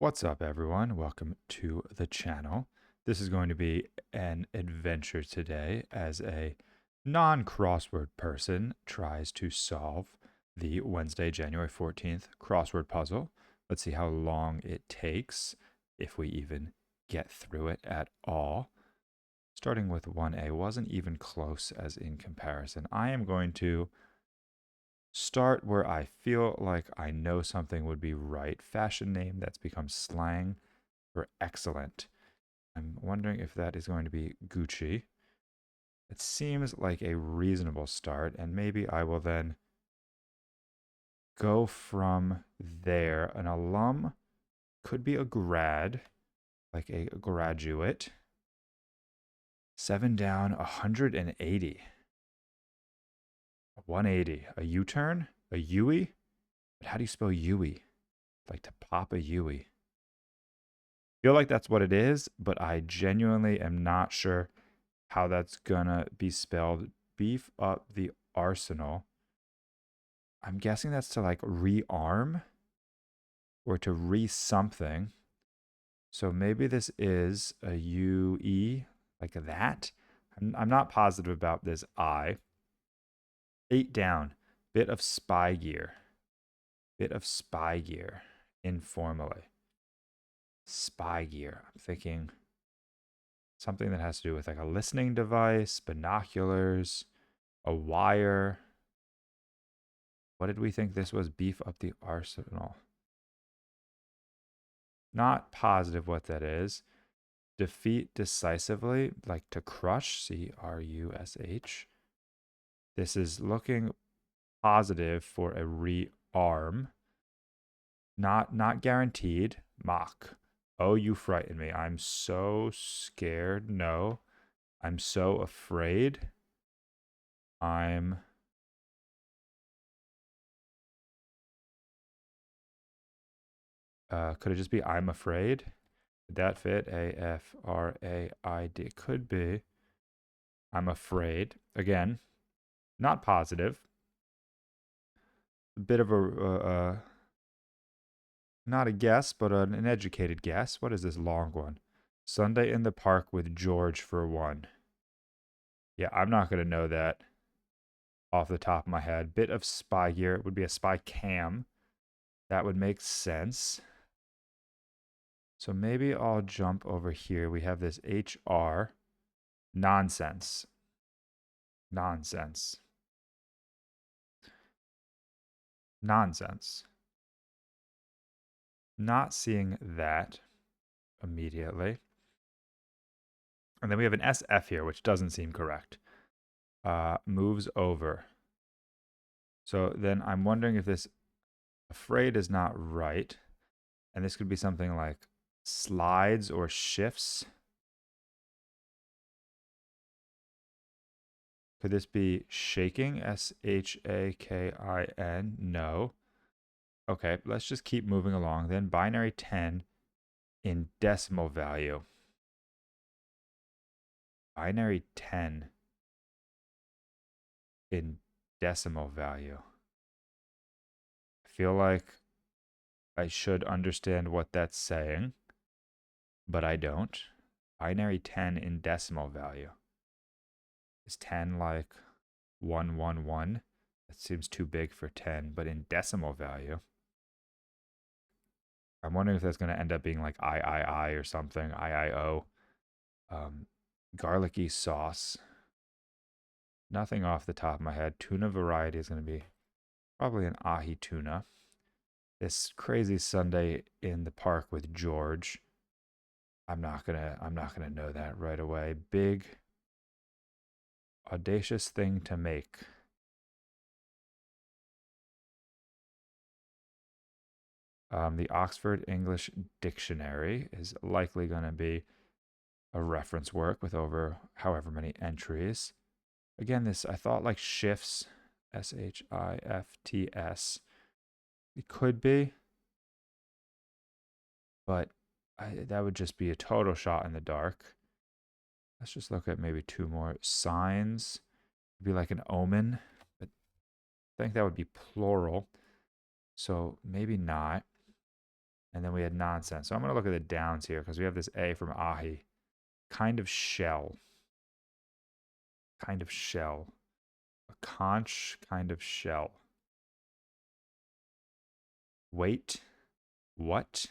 What's up, everyone? Welcome to the channel. This is going to be an adventure today as a non-crossword person tries to solve the Wednesday, January 14th crossword puzzle. Let's see how long it takes, if we even get through it at all. Starting with 1A wasn't even close as in comparison. I am going to start where I feel like I know something would be right. Fashion name that's become slang for excellent. I'm wondering if that is going to be Gucci. It seems like a reasonable start, and maybe I will then go from there. An alum could be a grad, like a graduate. 7 down, 180. 180. A U-turn? A Yui? But how do you spell Yui? Like to pop a Yui. Feel like that's what it is, but I genuinely am not sure how that's gonna be spelled. Beef up the arsenal. I'm guessing that's to like rearm or to re-something. So maybe this is a UE like that. I'm not positive about this I. 8 down. Bit of spy gear. Bit of spy gear. Informally. Spy gear. I'm thinking something that has to do with like a listening device, binoculars, a wire. What did we think this was? Beef up the arsenal. Not positive what that is. Defeat decisively, like to crush, C-R-U-S-H. This is looking positive for a rearm. Not guaranteed. Mock. Oh, you frighten me. I'm so scared. No. I'm so afraid. Could it just be I'm afraid? Did that fit? A-F-R-A-I-D. Could be. I'm afraid. Again, not positive. A bit of a not a guess, but an educated guess. What is this long one? Sunday in the park with George for one. Yeah, I'm not going to know that off the top of my head. Bit of spy gear. It would be a spy cam. That would make sense. So maybe I'll jump over here. We have this HR. Nonsense. Nonsense. Nonsense. Not seeing that immediately. And then we have an SF here, which doesn't seem correct. Moves over. So then I'm wondering if this afraid is not right. And this could be something like slides or shifts. Could this be shaking? S-H-A-K-I-N? No. Okay, let's just keep moving along. Then binary 10 in decimal value. Binary 10 in decimal value. I feel like I should understand what that's saying, but I don't. Binary 10 in decimal value. Is 10 like 111? That seems too big for 10, but in decimal value. I'm wondering if that's going to end up being like I or something, IIO. Garlicky sauce. Nothing off the top of my head. Tuna variety is going to be probably an ahi tuna. This crazy Sunday in the park with George. I'm not gonna know that right away. Big, audacious thing to make. The Oxford English Dictionary is likely going to be a reference work with over however many entries. Again, this I thought like shifts, S-H-I-F-T-S. It could be, but that would just be a total shot in the dark. Let's just look at maybe two more. Signs. It'd be like an omen, but I think that would be plural. So maybe not. And then we had nonsense. So I'm going to look at the downs here because we have this A from ahi. Kind of shell. Kind of shell. A conch kind of shell. Wait. What?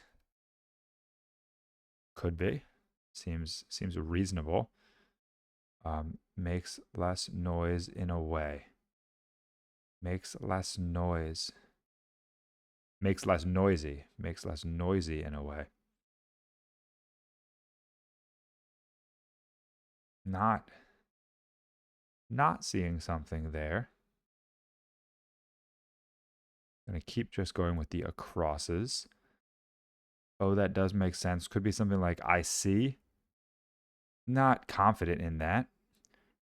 Could be. Seems reasonable. Makes less noise in a way. Makes less noise. Makes less noisy. Makes less noisy in a way. Not seeing something there. Gonna keep just going with the acrosses. Oh, that does make sense. Could be something like I see. Not confident in that.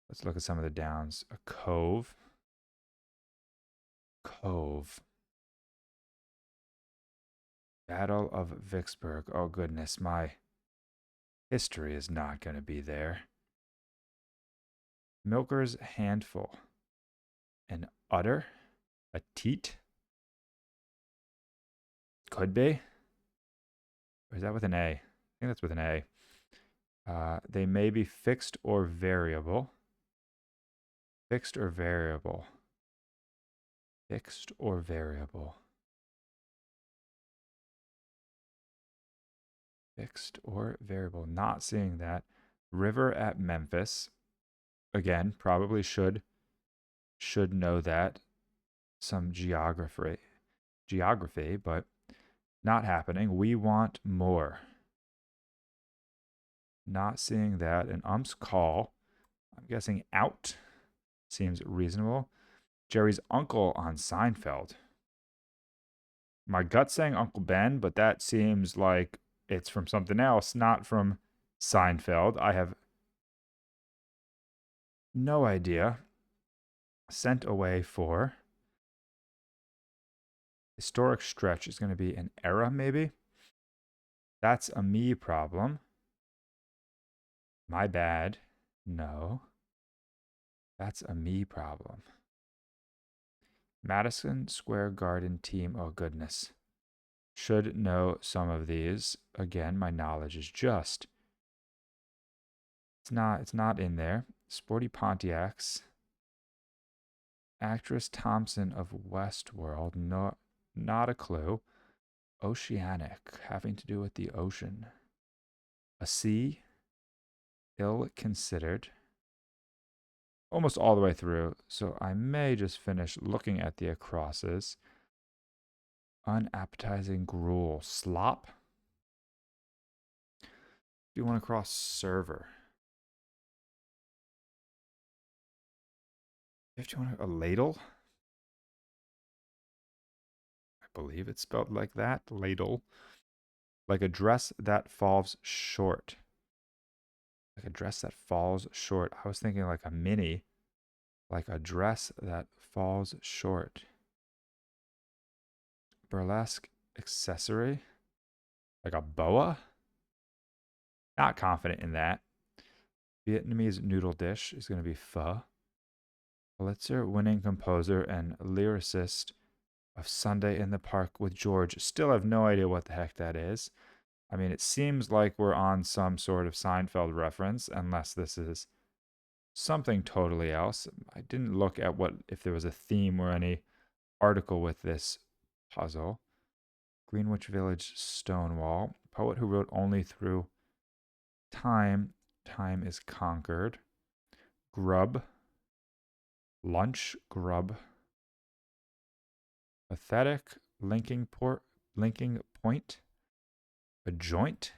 Let's look at some of the downs. A cove. Cove. Battle of Vicksburg. Oh, goodness. My history is not going to be there. Milker's handful. An udder. A teat. Could be. Or is that with an A? I think that's with an A. They may be fixed or variable. Fixed or variable. Fixed or variable. Fixed or variable. Not seeing that. River at Memphis. Again, probably should know that. Some geography, but not happening. We want more. Not seeing that. An ump's call. I'm guessing out. Seems reasonable. Jerry's uncle on Seinfeld. My gut's saying Uncle Ben, but that seems like it's from something else, not from Seinfeld. I have no idea. Sent away for. Historic stretch is going to be an era, maybe. That's a me problem. My bad. No. That's a me problem. Madison Square Garden team. Oh, goodness. Should know some of these. Again, my knowledge is just. It's not in there. Sporty Pontiacs. Actress Thompson of Westworld. No, not a clue. Oceanic. Having to do with the ocean. A sea. Ill considered. Almost all the way through, so I may just finish looking at the acrosses. Unappetizing gruel. Slop. Do you want to cross server? If you want a ladle, I believe it's spelled like that. Ladle. Like a dress that falls short. Like a dress that falls short. I was thinking like a mini. Like a dress that falls short. Burlesque accessory. Like a boa. Not confident in that. Vietnamese noodle dish is going to be pho. Pulitzer winning composer and lyricist of Sunday in the Park with George. Still have no idea what the heck that is. I mean, it seems like we're on some sort of Seinfeld reference, unless this is something totally else. I didn't look at what if there was a theme or any article with this puzzle. Greenwich Village Stonewall. Poet who wrote only through time. Time is conquered. Grub. Lunch grub. Pathetic. Linking point. A joint.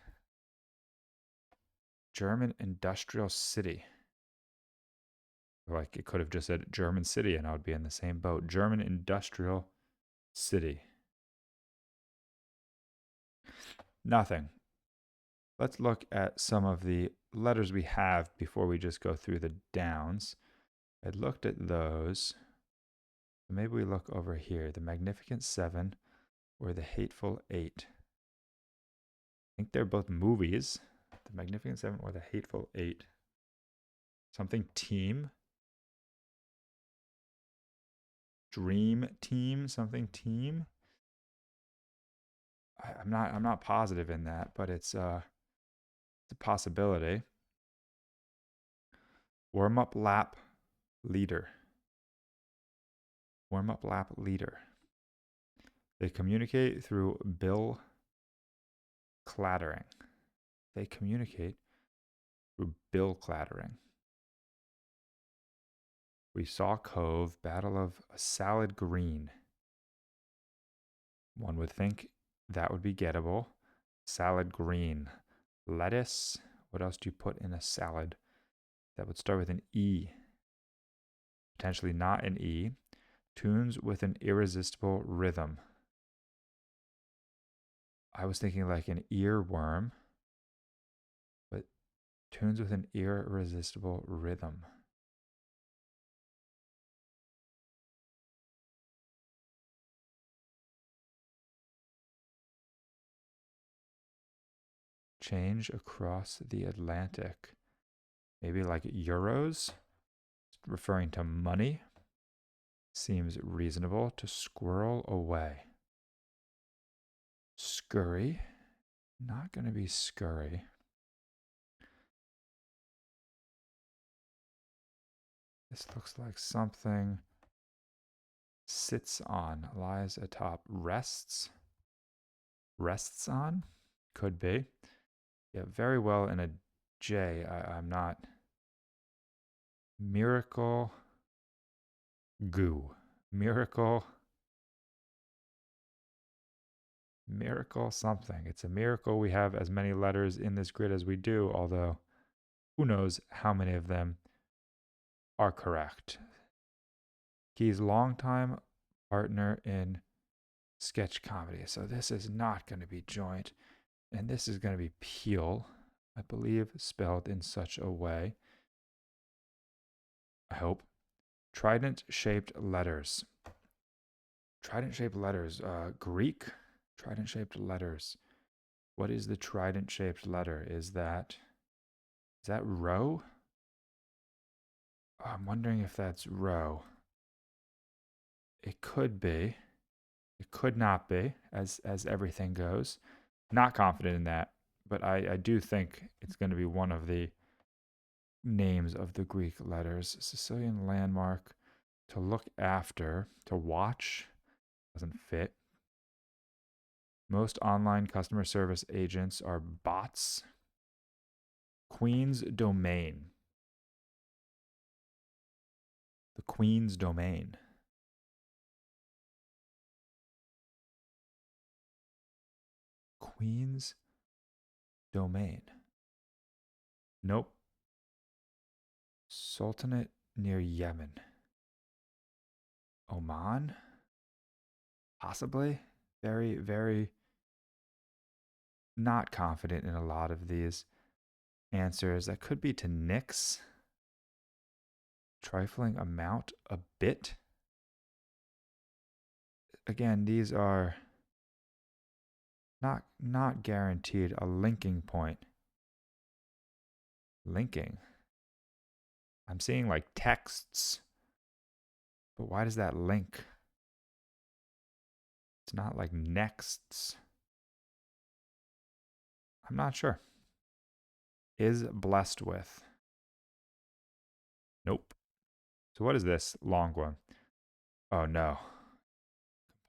German industrial city. Like it could have just said German city and I would be in the same boat. German industrial city. Nothing. Let's look at some of the letters we have before we just go through the downs. I looked at those. Maybe we look over here. The Magnificent Seven or the Hateful Eight. I think they're both movies. The Magnificent Seven or the Hateful Eight. Something team. Dream team. Something team. I'm not positive in that, but it's a possibility. Warm up lap leader. Warm up lap leader. They communicate through bill clattering. They communicate through bill clattering. We saw Cove, Battle of Salad Green. One would think that would be gettable. Salad green. Lettuce. What else do you put in a salad? That would start with an E. Potentially not an E. Tunes with an irresistible rhythm. I was thinking like an earworm, but tunes with an irresistible rhythm. Change across the Atlantic. Maybe like euros, referring to money. Seems reasonable. To squirrel away. Scurry. Not going to be scurry. This looks like something sits on, lies atop, rests. Rests on? Could be. Yeah, very well in a J. I'm not. Miracle goo. Miracle something. It's a miracle we have as many letters in this grid as we do, although who knows how many of them are correct. He's longtime partner in sketch comedy. So this is not going to be joint, and this is going to be peel, I believe, spelled in such a way. I hope. Trident-shaped letters. Trident-shaped letters. Greek. Trident-shaped letters. What is the trident-shaped letter? Is that rho? Oh, I'm wondering if that's rho. It could be. It could not be, as everything goes. Not confident in that, but I do think it's going to be one of the names of the Greek letters. Sicilian landmark. To look after. To watch. Doesn't fit. Most online customer service agents are bots. Queen's domain. The Queen's domain. Queen's domain. Nope. Sultanate near Yemen. Oman? Possibly. Very, very not confident in a lot of these answers. That could be to Nix. Trifling amount, a bit. Again, these are not guaranteed. A linking point. Linking. I'm seeing like texts. But why does that link? It's not like nexts. I'm not sure. Is blessed with. Nope. So what is this long one? Oh no.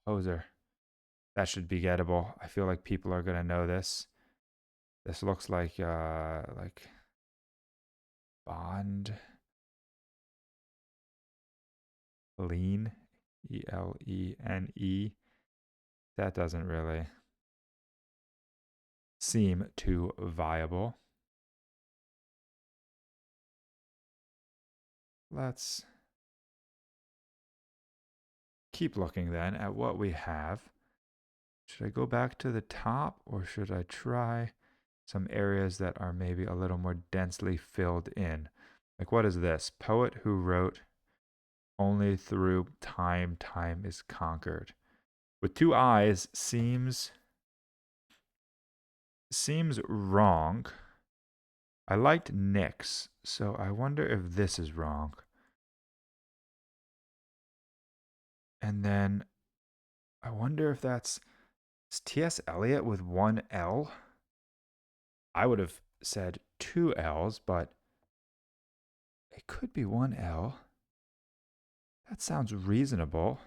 Composer. That should be gettable. I feel like people are gonna know this. This looks like Bond. Lean. Elene. That doesn't really seem too viable. Let's keep looking then at what we have. Should I go back to the top, or should I try some areas that are maybe a little more densely filled in? Like, what is this? Poet who wrote only through time is conquered. With two eyes seems wrong. I liked Nix, so I wonder if this is wrong. And then I wonder if that's Is T.S. Eliot with one L? I would have said two L's, but it could be one L. That sounds reasonable.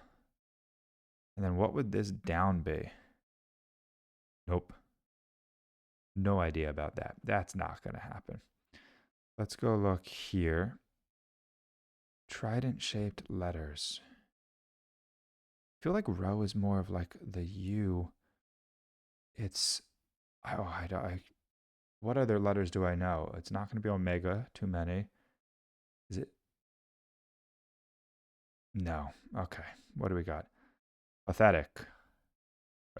And then what would this down be? Nope. No idea about that. That's not going to happen. Let's go look here. Trident-shaped letters. I feel like rho is more of like the U. It's, what other letters do I know? It's not going to be omega, too many. Is it? No. Okay. What do we got? Pathetic.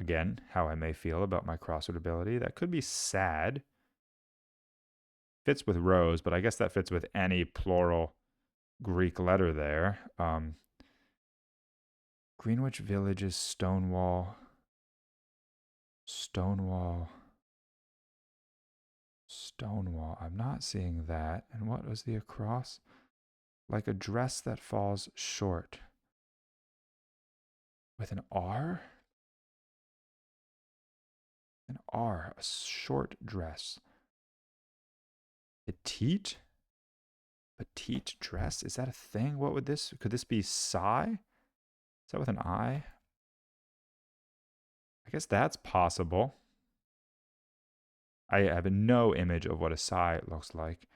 Again, how I may feel about my crossword ability. That could be sad. Fits with rose, but I guess that fits with any plural Greek letter there. Greenwich Village is Stonewall. Stonewall. Stonewall. I'm not seeing that. And what was the across? Like a dress that falls short. With an R? An R. A short dress. Petite? Petite dress? Is that a thing? What would this? Could this be Psy? Is that with an I? I guess that's possible. I have no image of what a Psy looks like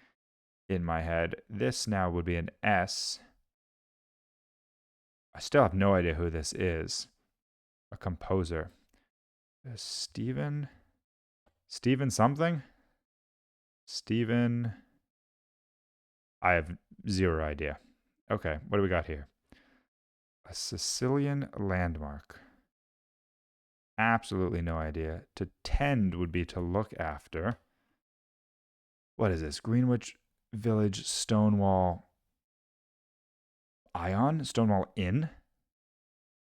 in my head. This now would be an S. I still have no idea who this is. A composer. Stephen something? Stephen. I have zero idea. Okay, what do we got here? A Sicilian landmark. Absolutely no idea. To tend would be to look after. What is this? Greenwich Village Stonewall Ion? Stonewall Inn?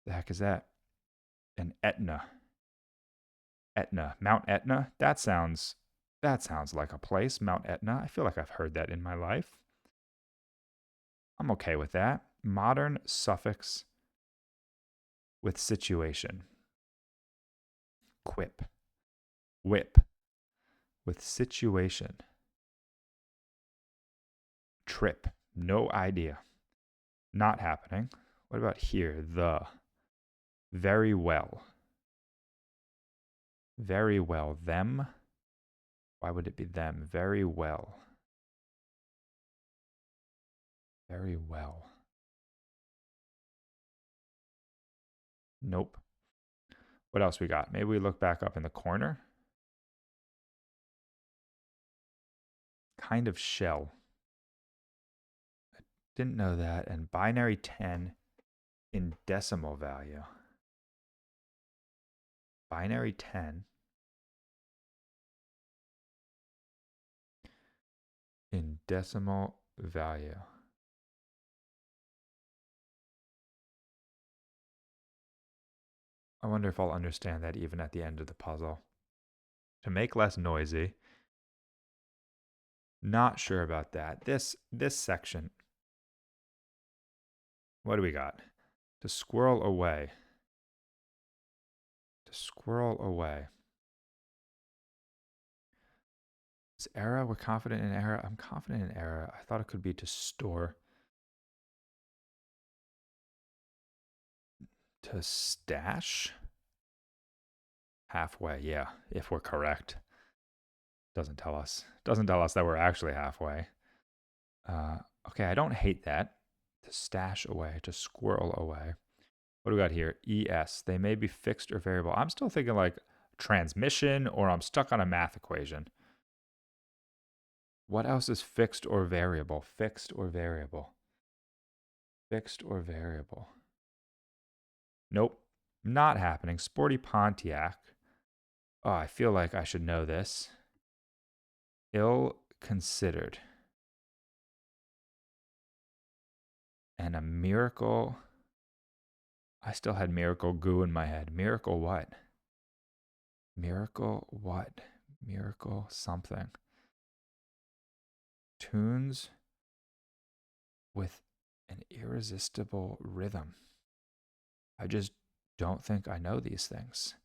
The heck is that? An Etna. Etna. Mount Etna? That sounds like a place. Mount Etna. I feel like I've heard that in my life. I'm okay with that. Modern suffix with situation. Quip. Whip. With situation. Trip. No idea. Not happening. What about here? The. Very well. Very well. Them. Why would it be them? Very well. Very well. Nope. What else we got? Maybe we look back up in the corner. Kind of shell. I didn't know that. And binary 10 in decimal value. Binary 10 in decimal value. I wonder if I'll understand that even at the end of the puzzle. To make less noisy. Not sure about that. This section. What do we got? To squirrel away. To squirrel away. Is error? We're confident in error. I'm confident in error. I thought it could be to store. To stash? Halfway, yeah, if we're correct. Doesn't tell us that we're actually halfway. Okay, I don't hate that. To stash away, to squirrel away. What do we got here? ES. They may be fixed or variable. I'm still thinking like transmission, or I'm stuck on a math equation. What else is fixed or variable? Fixed or variable. Fixed or variable. Nope. Not happening. Sporty Pontiac. Oh, I feel like I should know this. Ill considered. And a miracle. I still had miracle goo in my head. Miracle what? Miracle what? Miracle something. Tunes with an irresistible rhythm. I just don't think I know these things.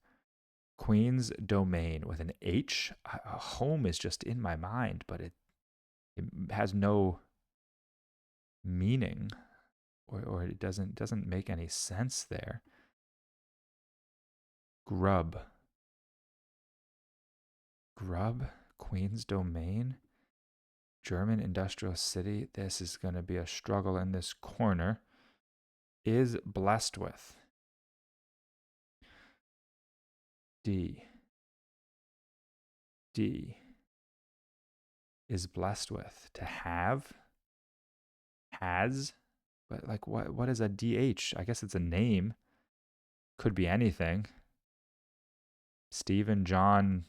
Queen's Domain with an H. Home is just in my mind, but it has no meaning, or it doesn't make any sense there. Grub. Queen's Domain, German industrial city. This is going to be a struggle in this corner. Is blessed with. D. Is blessed with. To have. Has. But like what is a DH? I guess it's a name. Could be anything. Stephen John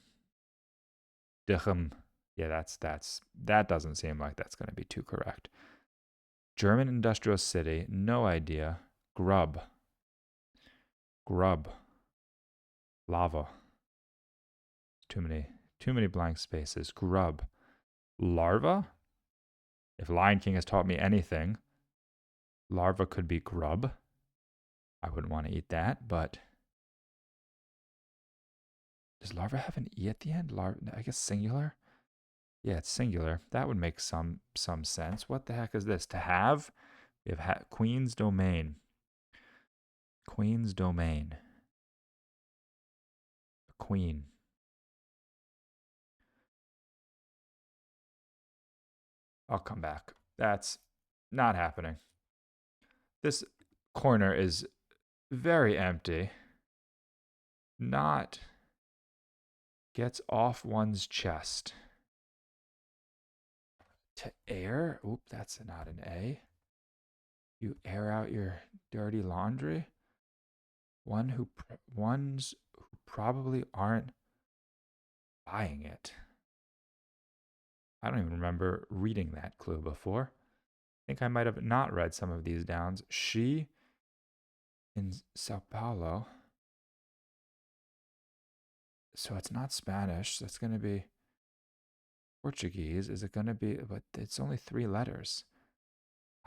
Dichem. Yeah, that doesn't seem like that's going to be too correct. German industrial city, no idea. Grub. Lava. Too many blank spaces. Grub. Larva? If Lion King has taught me anything, larva could be grub. I wouldn't want to eat that, but does larva have an E at the end? I guess singular? Yeah, it's singular. That would make some sense. What the heck is this? To have? We have Queen's Domain. Queen's Domain. Queen. I'll come back. That's not happening. This corner is very empty. Not gets off one's chest. To air? Oop, that's not an A. You air out your dirty laundry? Ones who probably aren't buying it. I don't even remember reading that clue before. I think I might have not read some of these downs. She in Sao Paulo. So it's not Spanish. That's going to be Portuguese. Is it going to be, but it's only 3 letters.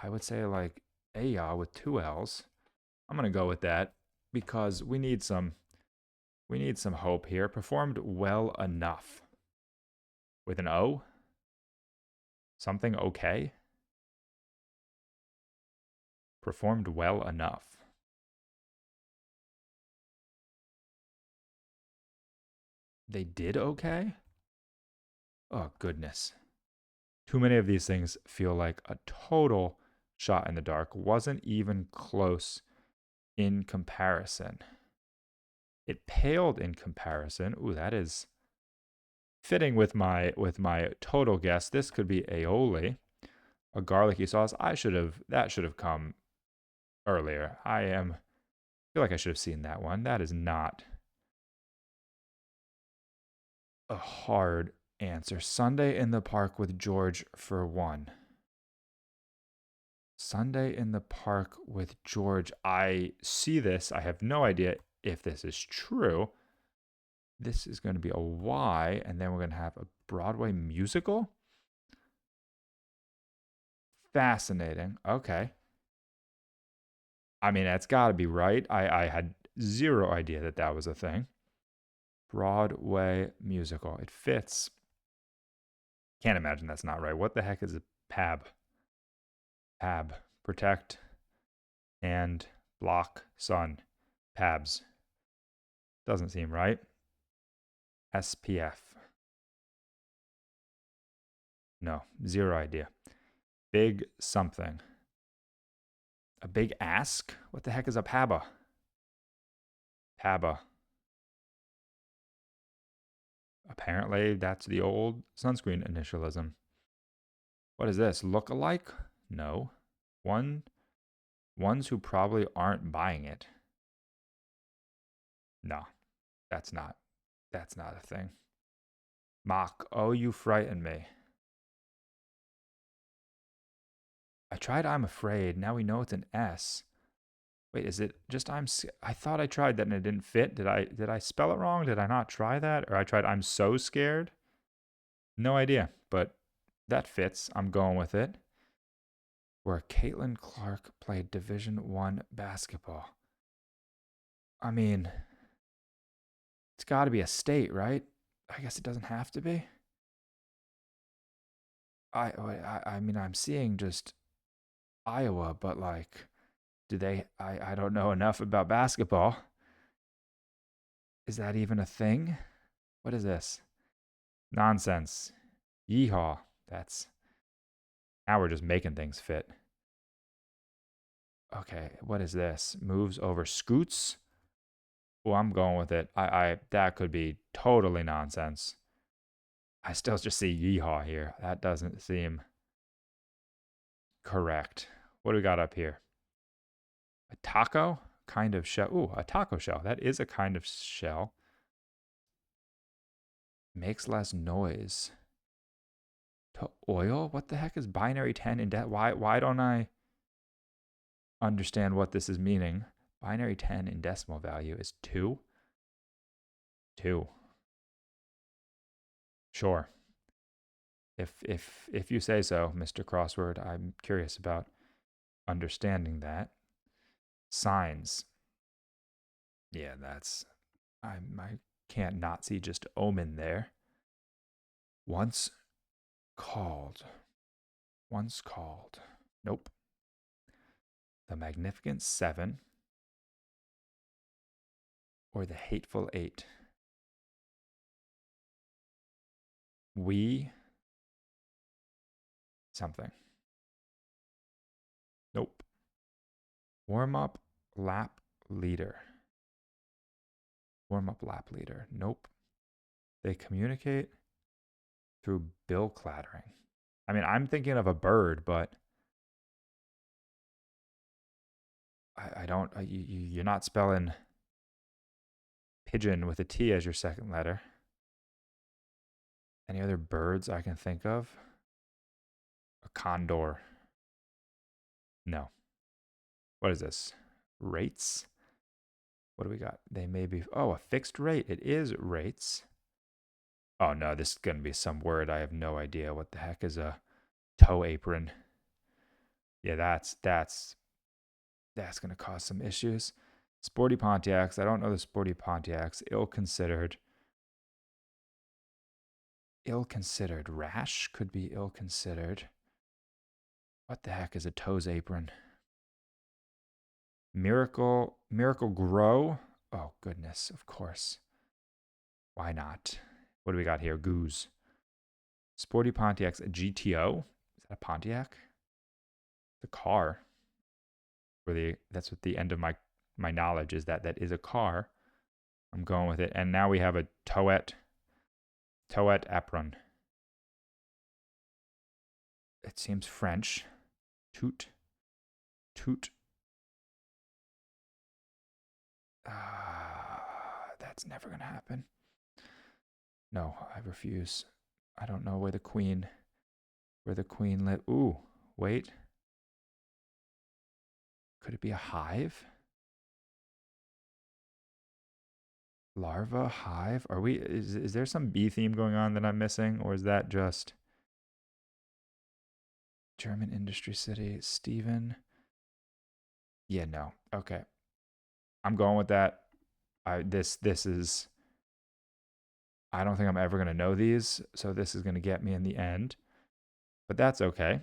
I would say like Aya with 2 L's. I'm going to go with that because we need some hope here. Performed well enough. With an O? Something okay? Performed well enough. They did okay? Oh, goodness. Too many of these things feel like a total shot in the dark. Wasn't even close in comparison. It paled in comparison. Ooh, that is fitting with my total guess. This could be aioli, a garlicky sauce. That should have come earlier. Feel like I should have seen that one. That is not a hard answer. Sunday in the park with George for 1. Sunday in the park with George. I see this. I have no idea if this is true. This is going to be a Y, and then we're going to have a Broadway musical. Fascinating. Okay. I mean, that's got to be right. I had 0 idea that was a thing. Broadway musical. It fits. Can't imagine that's not right. What the heck is a PAB? PAB. Protect and block sun. PABs. Doesn't seem right. SPF. No, 0 idea. Big something. A big ask? What the heck is a PABA? PABA. Apparently, that's the old sunscreen initialism. What is this? Look-alike? No. Ones who probably aren't buying it. No, that's not a thing. Mock. Oh, you frighten me. I tried I'm afraid. Now we know it's an S. Wait, is it just I thought I tried that and it didn't fit. Did I spell it wrong? Did I not try that? Or I tried I'm so scared? No idea, but that fits. I'm going with it. Where Caitlin Clark played Division I basketball. I mean, It's got to be a state, right? I guess it doesn't have to be. I mean, I'm seeing just Iowa, but like, do they? I don't know enough about basketball. Is that even a thing? What is this? Nonsense. Yeehaw. That's now we're just making things fit. Okay, what is this? Moves over scoots. Oh, I'm going with it. I that could be totally nonsense. I still just see yeehaw here. That doesn't seem correct. What do we got up here? A taco kind of shell. Ooh, a taco shell. That is a kind of shell. Makes less noise. To oil? What the heck is binary 10 in why don't I understand what this is meaning? Binary 10 in decimal value is 2. 2. Sure. If you say so, Mr. Crossword, I'm curious about understanding that. Signs. Yeah, I can't not see just omen there. Once called. Once called. Nope. The Magnificent Seven or the Hateful Eight. We something. Nope. Warm up lap leader. Warm up lap leader. Nope. They communicate through bill clattering. I mean, I'm thinking of a bird, but I don't. You're not spelling pigeon with a T as your second letter. Any other birds I can think of? A condor. No. What is this? Rates? What do we got? They may be. Oh, a fixed rate. It is rates. Oh no, this is going to be some word. I have no idea. What the heck is a toe apron? Yeah, that's going to cause some issues. Sporty Pontiacs. I don't know the Sporty Pontiacs. Ill considered. Ill considered. Rash could be ill considered. What the heck is a toes apron? Miracle Grow. Oh goodness, of course. Why not? What do we got here? Goose. Sporty Pontiac's a GTO. Is that a Pontiac? The car. That's what the end of my knowledge is that is a car. I'm going with it. And now we have a Toet apron. It seems French. Toot. That's never gonna happen. No, I refuse. I don't know where the queen live. Ooh, wait. Could it be a hive? Larva, hive? Is there some bee theme going on that I'm missing? Or is that just German industry city? Stephen? Yeah, no. Okay. I'm going with that. This is I don't think I'm ever gonna know these, so this is gonna get me in the end. But that's okay.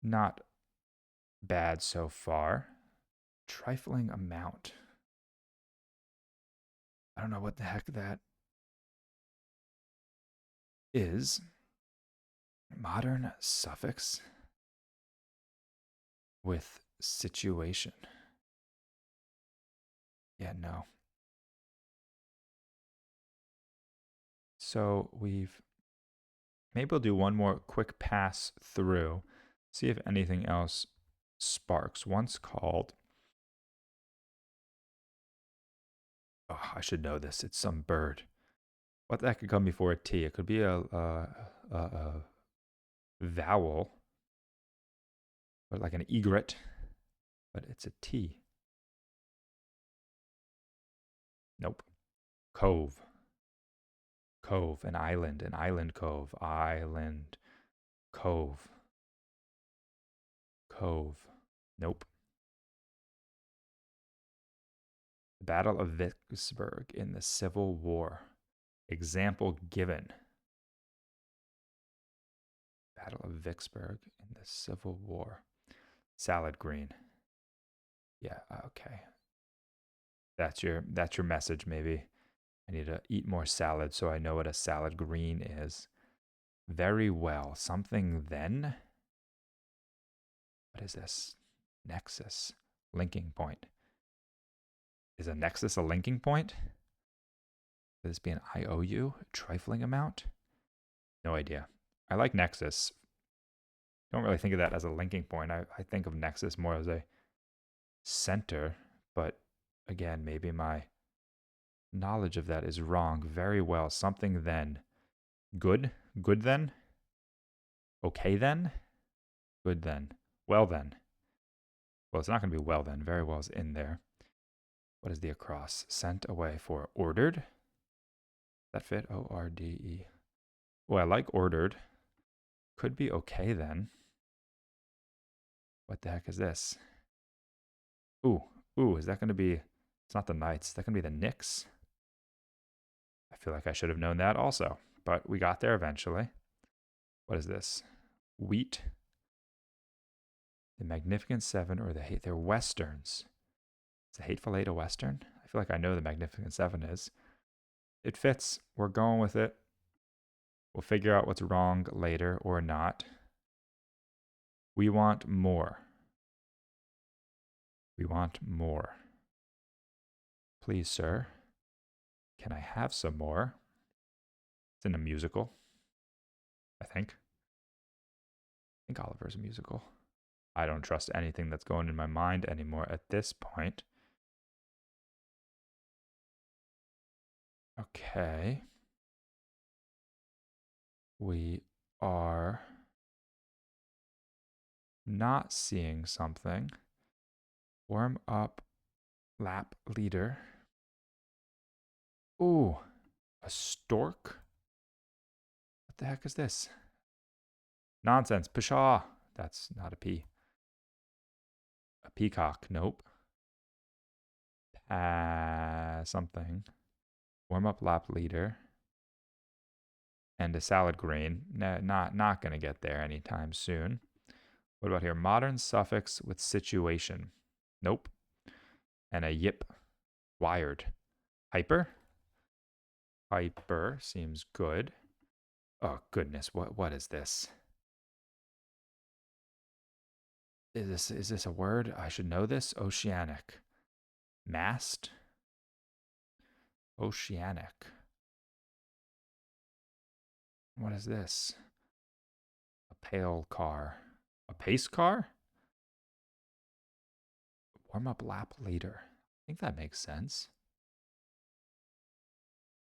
Not bad so far. Trifling amount. I don't know what the heck that is. Modern suffix with situation. Yeah, no. So maybe we'll do one more quick pass through, see if anything else sparks. Once called. Oh, I should know this. It's some bird. What the heck could come before a T? It could be a vowel, or like an egret, but it's a T. Nope. Cove. Cove. An island cove. Island cove. Cove. Nope. The Battle of Vicksburg in the Civil War. Example given. Battle of Vicksburg in the Civil War. Salad green. Yeah, okay. That's your message, maybe. I need to eat more salad so I know what a salad green is. Very well. Something then? What is this? Nexus. Linking point. Is a nexus a linking point? Could this be an IOU? A trifling amount? No idea. I like nexus. Don't really think of that as a linking point. I think of nexus more as a center, but again, maybe my knowledge of that is wrong. Very well. Something then. Good? Good then? Okay then? Good then. Well then. Well, it's not going to be well then. Very well is in there. What is the across? Sent away for ordered. Does that fit? O-R-D-E. Oh, I like ordered. Could be okay then. What the heck is this? Ooh, is that going to be... It's not the Knights. Is that going to be the Knicks? I feel like I should have known that also. But we got there eventually. What is this? Wheat. The Magnificent Seven or they're Westerns. Is the Hateful Eight a Western? I feel like I know the Magnificent Seven is. It fits. We're going with it. We'll figure out what's wrong later or not. We want more. We want more. Please, sir. Can I have some more? It's in a musical, I think. I think Oliver's a musical. I don't trust anything that's going in my mind anymore at this point. Okay. We are not seeing something. Warm up lap leader. Ooh, a stork? What the heck is this? Nonsense. Pshaw. That's not a P. A peacock. Nope. Something. Warm up lap leader. And a salad green. Not going to get there anytime soon. What about here? Modern suffix with situation. Nope. And a yip. Wired. Hyper? Hyper seems good. Oh, goodness. What is this? Is this a word? I should know this. Oceanic. Mast? Oceanic. What is this? A pale car. A pace car? Warm up lap leader. I think that makes sense.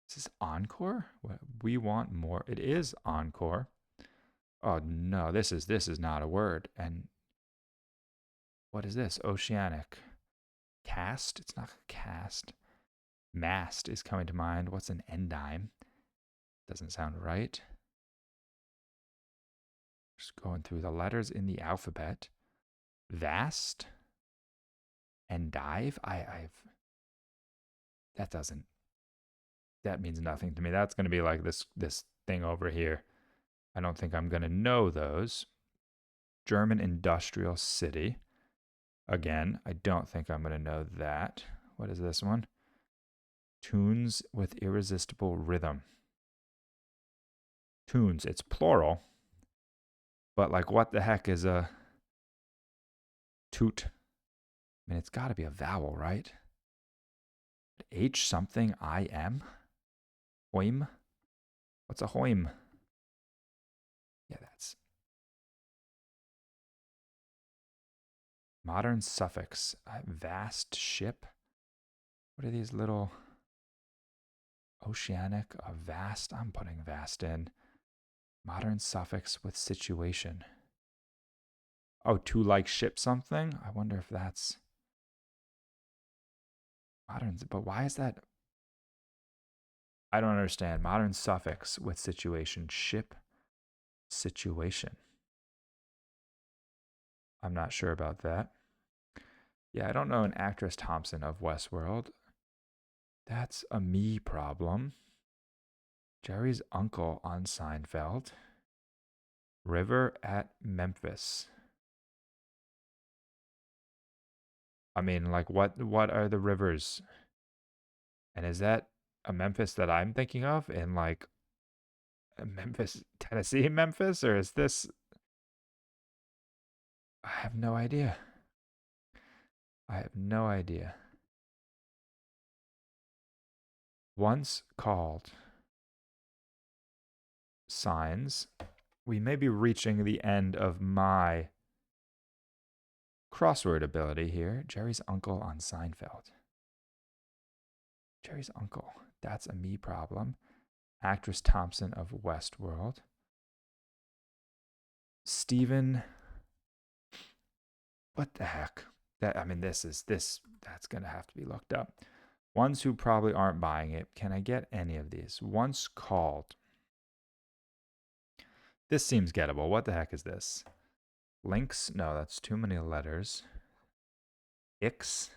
Is this encore? We want more. It is encore. Oh no, this is not a word. And what is this? Oceanic. Cast? It's not cast. Mast is coming to mind. What's an endyme? Doesn't sound right. Just going through the letters in the alphabet. Vast. Endive. That means nothing to me. That's going to be like this thing over here. I don't think I'm going to know those. German industrial city. Again, I don't think I'm going to know that. What is this one? Tunes with irresistible rhythm. Tunes, it's plural. But like what the heck is a toot? I mean, it's got to be a vowel, right? H something I-M? Hoim? What's a hoim? Yeah, that's... Modern suffix. Vast ship. What are these little... Oceanic, a vast. I'm putting vast in. Modern suffix with situation. Oh, to like ship something? I wonder if that's... Modern, but why is that... I don't understand. Modern suffix with situation. Ship situation. I'm not sure about that. Yeah, I don't know an actress Thompson of Westworld. That's a me problem. Jerry's uncle on Seinfeld. River at Memphis. I mean, like, what are the rivers? And is that a Memphis that I'm thinking of in like Memphis, Tennessee, Memphis? Or is this? I have no idea. I have no idea. Once called. Signs. We may be reaching the end of my crossword ability here. Jerry's uncle on Seinfeld. Jerry's uncle. That's a me problem. Actress Thompson of Westworld. Steven. What the heck? That's gonna have to be looked up. Ones who probably aren't buying it. Can I get any of these? Once called. This seems gettable. What the heck is this? Links? No, that's too many letters. Ix.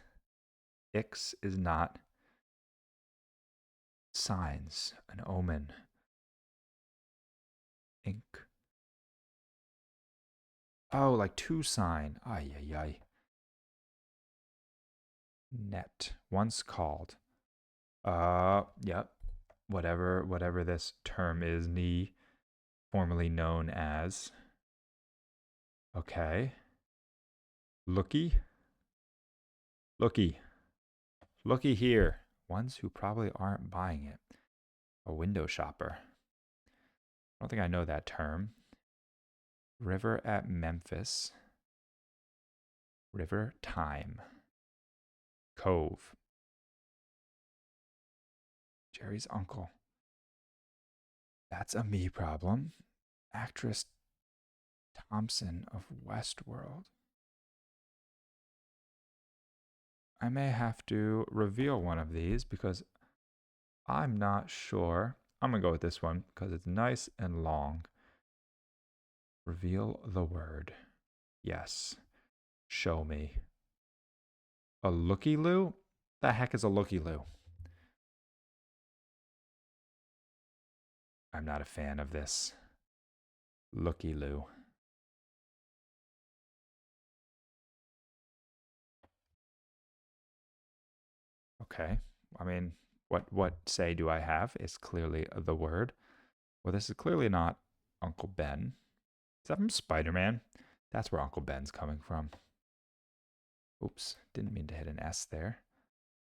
Ix is not. Signs. An omen. Ink. Oh, like to sign. Ay, ay, ay. Net. Once called. Yep. Whatever this term is, formerly known as. Okay. Looky here. Ones who probably aren't buying it. A window shopper. I don't think I know that term. River at Memphis. River time. Cove. Jerry's uncle. That's a me problem. Actress Thompson of Westworld. I may have to reveal one of these because I'm not sure. I'm going to go with this one because it's nice and long. Reveal the word. Yes. Show me. A looky-loo? The heck is a looky-loo? I'm not a fan of this. Looky-loo. Okay. I mean, what say do I have? Is clearly the word. Well, this is clearly not Uncle Ben. Is that from Spider-Man? That's where Uncle Ben's coming from. Oops, didn't mean to hit an S there.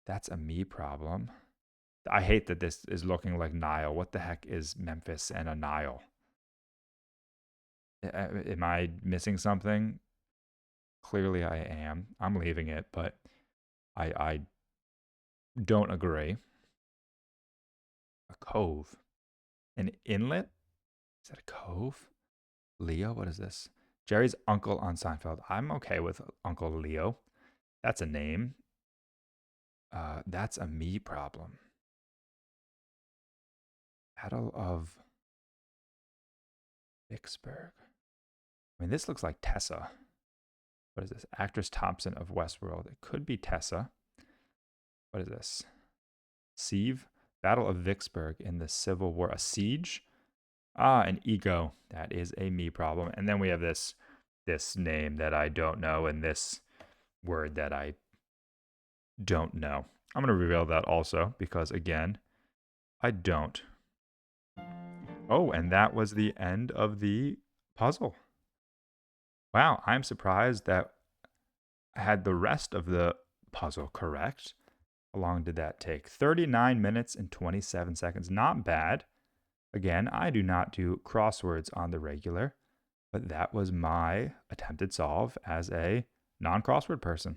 That's a me problem. I hate that this is looking like Nile. What the heck is Memphis and a Nile? Am I missing something? Clearly I am. I'm leaving it, but I don't agree. A cove. An inlet? Is that a cove? Leo? What is this? Jerry's uncle on Seinfeld. I'm okay with Uncle Leo. That's a name. That's a me problem. Battle of Vicksburg. I mean, this looks like Tessa. What is this? Actress Thompson of Westworld. It could be Tessa. What is this? Sieve. Battle of Vicksburg in the Civil War. A siege? An ego. That is a me problem. And then we have this name that I don't know and this word that I don't know. I'm going to reveal that also because, again, I don't. Oh, and that was the end of the puzzle. Wow, I'm surprised that I had the rest of the puzzle correct. How long did that take? 39 minutes and 27 seconds. Not bad. Again, I do not do crosswords on the regular, but that was my attempted solve as a non-crossword person.